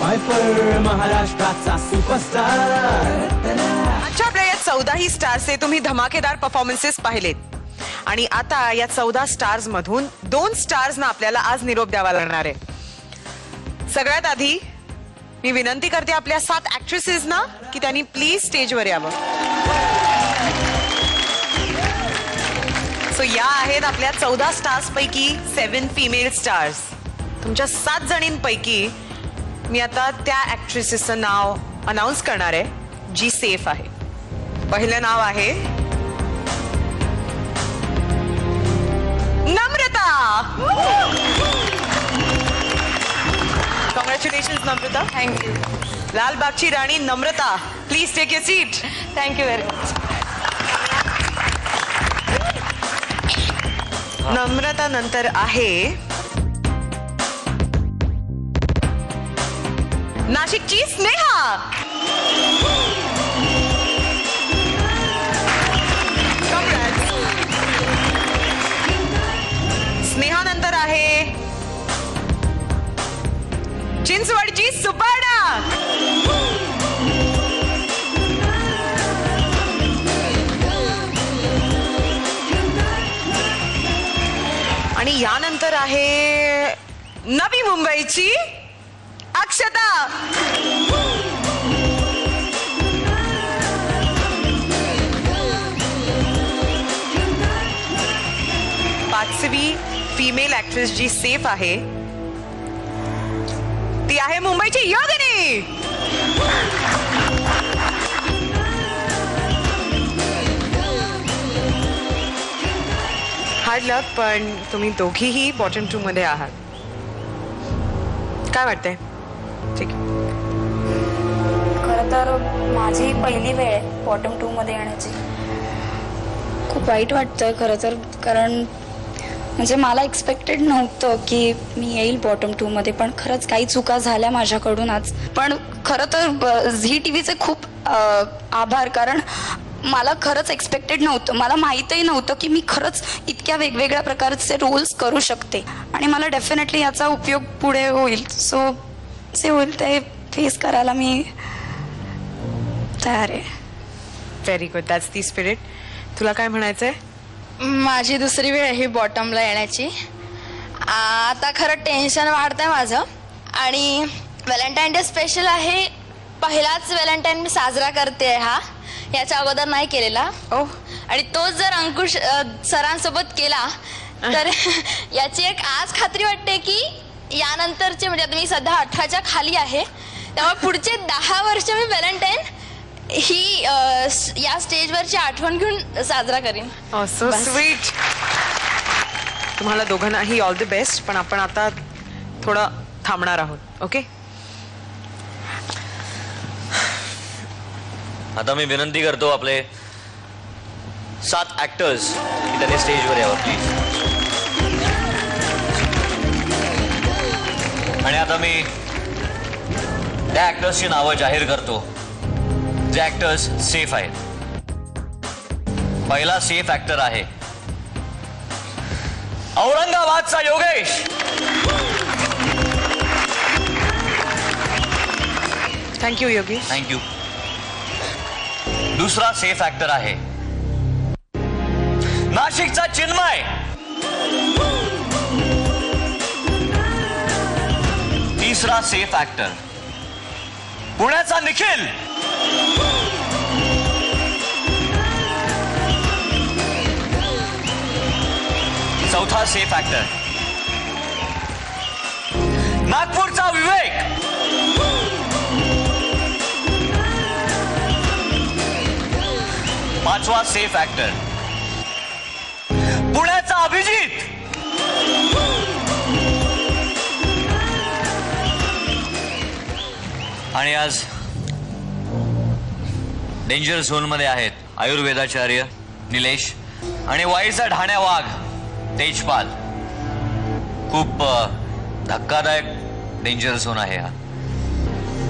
वायफळ महाराष्ट्राचा सुपरस्टार. आजच्या आपल्या या 14 स्टार्सचे तुम्ही धमाकेदार परफॉर्मन्सेस पाहिलेत आणि आता या 14 स्टार्स मधून 2 स्टार्सना आपल्याला आज निरोप द्यावा लागणार आहे. सगळ्यात आधी मी विनंती करते आपल्या 7 ऍक्ट्रेसेसना की त्यांनी प्लीज स्टेजवर यावं. सो या आहेत आपल्या 14 स्टार्स पैकी 7 फिमेल स्टार्स. तुमच्या 7 जणींपैकी मी आता त्या ऍक्ट्रेसेसचं नाव अनाउन्स करणार आहे जी सेफ आहे. पहिलं नाव आहे नम्रता. कॉंग्रॅच्युलेशन्स नम्रता. थँक्यू. लालबागची राणी Namrata, please take your seat. Thank you very much. Namrata नंतर आहे नाशिकची स्नेहा. Congrats. स्नेहा नंतर आहे चिंचवडची सुपर्णा. आणि यानंतर आहे नवी मुंबईची अक्षता. पाचवी फिमेल ऍक्ट्रेस जी सेफ आहे ती आहे मुंबईची योगिनी. हार्ड लक, पण तुम्ही दोघीही बॉटम 2 मध्ये आहात. काय वाटतंय? ठीक आहे. खरं तर माझी पहिली वेळ आहे बॉटम 2 मध्ये येण्याची. खूप वाईट वाटतं खरं तर, कारण म्हणजे मला एक्सपेक्टेड नव्हतं की मी येईल बॉटम 2 मध्ये. पण खरंच काही चुका झाल्या माझ्याकडून आज. पण खरं तर झी टीव्हीचे खूप आभार, कारण मला खरंच एक्सपेक्टेड नव्हतं. मला माहीतही नव्हतं की मी खरंच इतक्या वेगवेगळ्या प्रकारचे रोल्स करू शकते आणि मला डेफिनेटली याचा उपयोग पुढे होईल. सो जे होईल ते फेस करायला मी तयार आहे. Very good, that's the spirit. तुला काय म्हणायचंय? माझी दुसरी वेळ आहे बॉटमला येण्याची. आता खरं टेन्शन वाढतंय माझं. आणि व्हॅलेंटाईन डे स्पेशल आहे. पहिलाच व्हॅलेंटाईन मी साजरा करते हा, याच्या अगोदर नाही केलेला. ओह. आणि तोच जर अंकुश सरांसोबत केला तर याची एक आज खात्री वाटते की यानंतरचे, म्हणजे आता मी सध्या 18च्या खाली आहे, त्यामुळे पुढचे 10 वर्ष मी व्हॅलेंटाईन ही या स्टेजवरची आठवण घेऊन साजरा करीन. So sweet. तुम्हाला दोघांनाही ऑल द बेस्ट. पण आपण आता थोडं थांबणार आहोत. ओके. आता मी विनंती करतो आपले 7 ऍक्टर्स की त्यांनी स्टेजवर यावं प्लीज. आणि आता मी त्या ऍक्टर्सची नावं जाहीर करतो जे ऍक्टर्स सेफ आहेत. पहिला सेफ ऍक्टर आहे औरंगाबादचा योगेश. थँक्यू योगेश. थँक्यू. दुसरा सेफ ऍक्टर आहे नाशिकचा चिन्मय. तिसरा सेफ ऍक्टर पुण्याचा निखिल. चौथा सेफ ऍक्टर नागपूरचा विवेक. पाचवा सेफ ऍक्टर पुण्याचा अभिजित. आणि आज डेंजर झोन मध्ये आहेत आयुर्वेदाचार्य निलेश आणि वाईचा ढाण्या वाघ तेजपाल. खूप धक्कादायक डेंजर झोन आहे हा.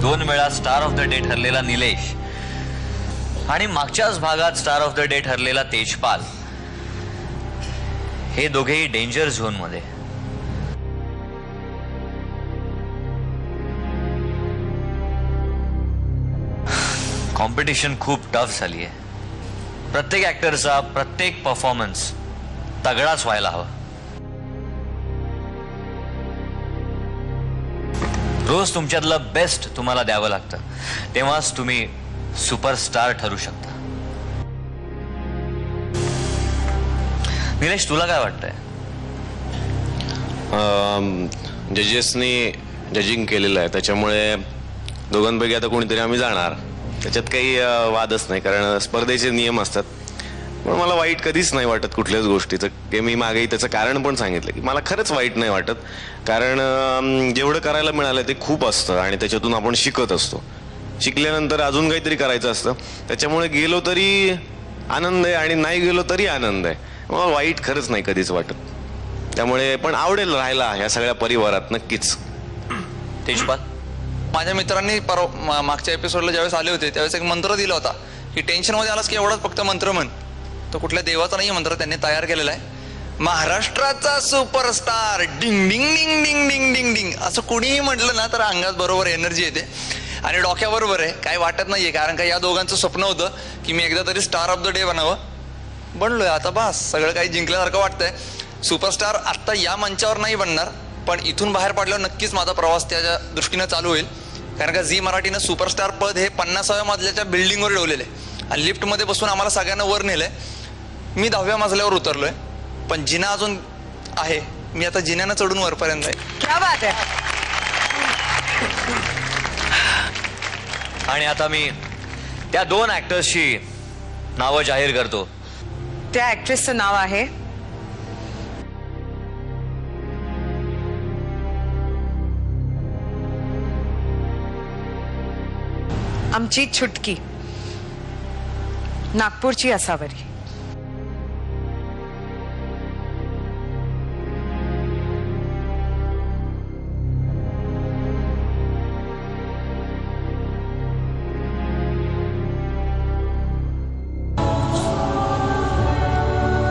2 वेळा स्टार ऑफ द डे ठरलेला निलेश आणि मागच्याच भागात स्टार ऑफ द डे ठरलेला तेजपाल, हे दोघेही डेंजर झोन मध्ये. कॉम्पिटिशन खूप टफ झाली आहे. प्रत्येक ऍक्टरचा प्रत्येक परफॉर्मन्स तगडाच व्हायला हवा. रोज तुमच्यातलं बेस्ट तुम्हाला द्यावं लागतं, तेव्हाच तुम्ही सुपरस्टार ठरू शकता. निलेश, तुला काय वाटतंय? जजेसनी जजिंग केलेलं आहे, त्याच्यामुळे दोघांपैकी आता कोणीतरी आम्ही जाणार. त्याच्यात काही वादच नाही, कारण स्पर्धेचे नियम असतात. पण मला वाईट कधीच नाही वाटत कुठल्याच गोष्टीचं. की मी मागेही त्याचं कारण पण सांगितलं की मला खरंच वाईट नाही वाटत, कारण जेवढं करायला मिळालं ते खूप असतं आणि त्याच्यातून आपण शिकत असतो. शिकल्यानंतर अजून काहीतरी करायचं असतं. त्याच्यामुळे गेलो तरी आनंद आहे आणि नाही गेलो तरी आनंद आहे. मला वाईट खरंच नाही कधीच वाटत. त्यामुळे पण आवडेल राहायला या सगळ्या परिवारात नक्कीच. तेजपाल, माझ्या मित्रांनी मागच्या एपिसोडला ज्यावेळेस आले होते त्यावेळेस एक मंत्र दिला होता की टेन्शनमध्ये आलास की एवढाच फक्त मंत्र म्हण. तो कुठल्या देवाचा नाही मंत्र, त्यांनी तयार केलेला आहे. महाराष्ट्राचा सुपरस्टार डिंग डिंग डिंग डिंग डिंग डिंग डिंग असं कुणीही म्हटलं ना तर अंगात बरोबर एनर्जी येते आणि डोक्याबरोबर आहे. काही वाटत नाहीये, कारण का या दोघांचं स्वप्न होतं की मी एकदा तरी स्टार ऑफ द डे बनावं. बनलोय आता, बस सगळं काही जिंकल्यासारखं वाटतंय. सुपरस्टार आत्ता या मंचावर नाही बनणार, पण इथून बाहेर पडल्यावर नक्कीच माझा प्रवास त्याच्या दृष्टीनं चालू होईल. कारण का झी मराठीनं सुपरस्टार पद हे 50व्या मजल्याच्या बिल्डिंगवर ठेवलेलं आहे आणि लिफ्टमध्ये बसून आम्हाला सगळ्यांना वर नेलंय. मी 10व्या मजल्यावर उतरलोय, पण जिना अजून आहे. मी आता जिन्यानं चढून वरपर्यंत आहे. क्या बात आहे. आणि आता मी त्या 2 ऍक्टर्सची नावं जाहीर करतो. त्या ऍक्ट्रेसचं नाव आहे आमची छुटकी, नागपूरची असावरी.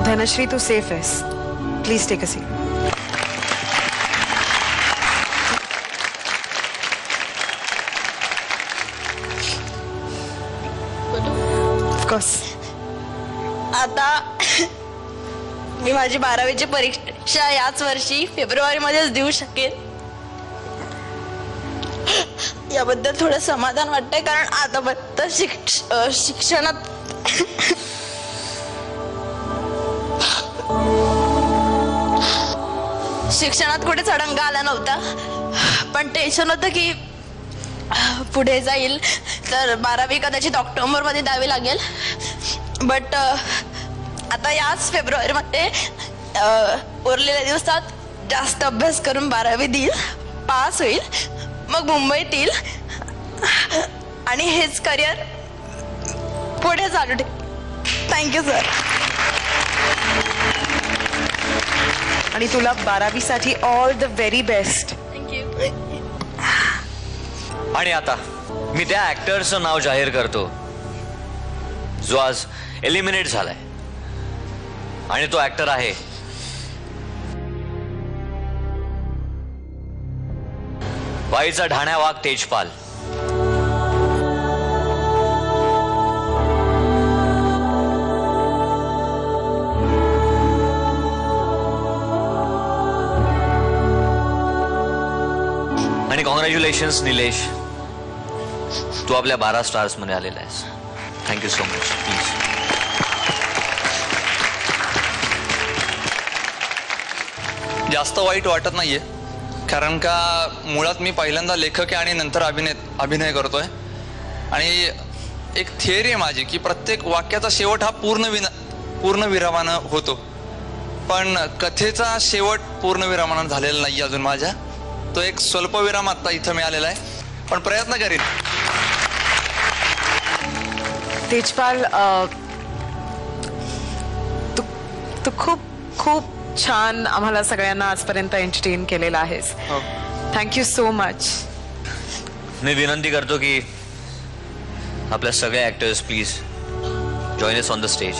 धनश्री, तू सेफ आहेस. Please take a seat. Of course. आता मी माझी 12वीची परीक्षा याच वर्षी फेब्रुवारीमध्येच देऊ शकेल याबद्दल थोडं समाधान वाटतंय, कारण आतापर्यंत शिक्षणात कुठे चढंगा आला नव्हता. पण टेन्शन होतं की पुढे जाईल तर 12वी कदाचित ऑक्टोबरमध्ये द्यावी लागेल. बट आता याच फेब्रुवारीमध्ये उरलेल्या दिवसात जास्त अभ्यास करून 12वी देईल, पास होईल, मग मुंबईत येईल आणि हेच करिअर पुढे चालू ठेव. Thank you sir. आणि तुला 12वी साठी all the very best. Thank you. आणि आता मी त्या ऍक्टरचं नाव जाहीर करतो जो आज एलिमिनेट झालाय, आणि तो ऍक्टर आहे वाईचा ढाण्या वाघ तेजपाल. आणि कॉंग्रॅच्युलेशन्स निलेश, तू आपल्या 12 स्टार्स मध्ये आलेला आहेस. Thank you so much. प्लीज. जास्त वाईट वाटत नाहीये, कारण का मुळात मी पहिल्यांदा लेखक आहे आणि नंतर अभिनय करतोय. आणि एक थिअरी आहे माझी की प्रत्येक वाक्याचा शेवट हा पूर्ण विरामानं होतो, पण कथेचा शेवट पूर्ण विरामानं झालेला नाही अजून माझ्या. तो एक स्वल्पविराम आता इथं मिळालेला आहे, पण प्रयत्न करीन. तेजपाल, तू खूप खूप छान आम्हाला सगळ्यांना आजपर्यंत एंटरटेन केलेला आहेस. Thank you so much. मी विनंती करतो की आपल्या सगळे actors please join us on the stage.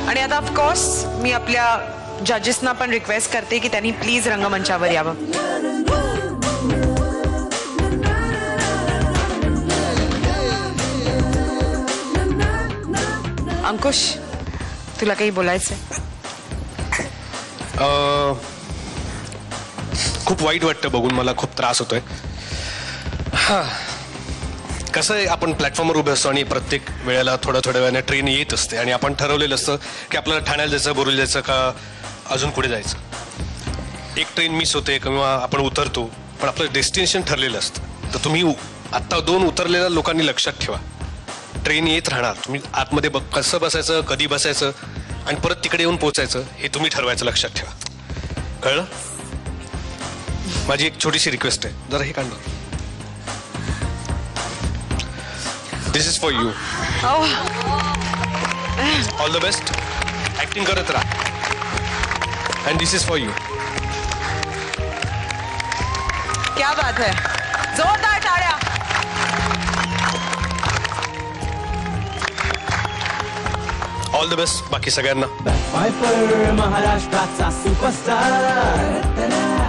आणि आता ऑफकोर्स मी आपल्या जजेसना पण रिक्वेस्ट करते की त्यांनी प्लीज रंगमंचावर यावं. अंकुश, तुला काही बोलायचंय? खूप वाईट वाटतं बघून, मला खूप त्रास होतोय. कसं आहे, आपण प्लॅटफॉर्मवर उभे असतो आणि प्रत्येक वेळेला थोड्या वेळाने ट्रेन येत असते आणि आपण ठरवलेलं असतं की आपल्याला ठाण्याला जायचं, बोरीला जायचं का अजून पुढे जायचं. एक ट्रेन मिस होते किंवा आपण उतरतो, पण आपलं डेस्टिनेशन ठरलेलं असतं. तर तुम्ही आत्ता 2 उतरलेल्या लोकांनी लक्षात ठेवा, ट्रेन येत राहणार. तुम्ही आतमध्ये कसं बसायचं, कधी बसायचं आणि परत तिकडे येऊन पोचायचं हे तुम्ही ठरवायचं. लक्षात ठेवा, कळलं? माझी एक छोटीशी रिक्वेस्ट आहे, जरा हे काढणार. This is for you. All the best. Acting करत राहा. And this is for you. क्या बात है, जोरदार टाळ्या. ऑल द बेस्ट बाकी सगळ्यांना. बॅकपायपर महाराष्ट्राचा सुपरस्टार.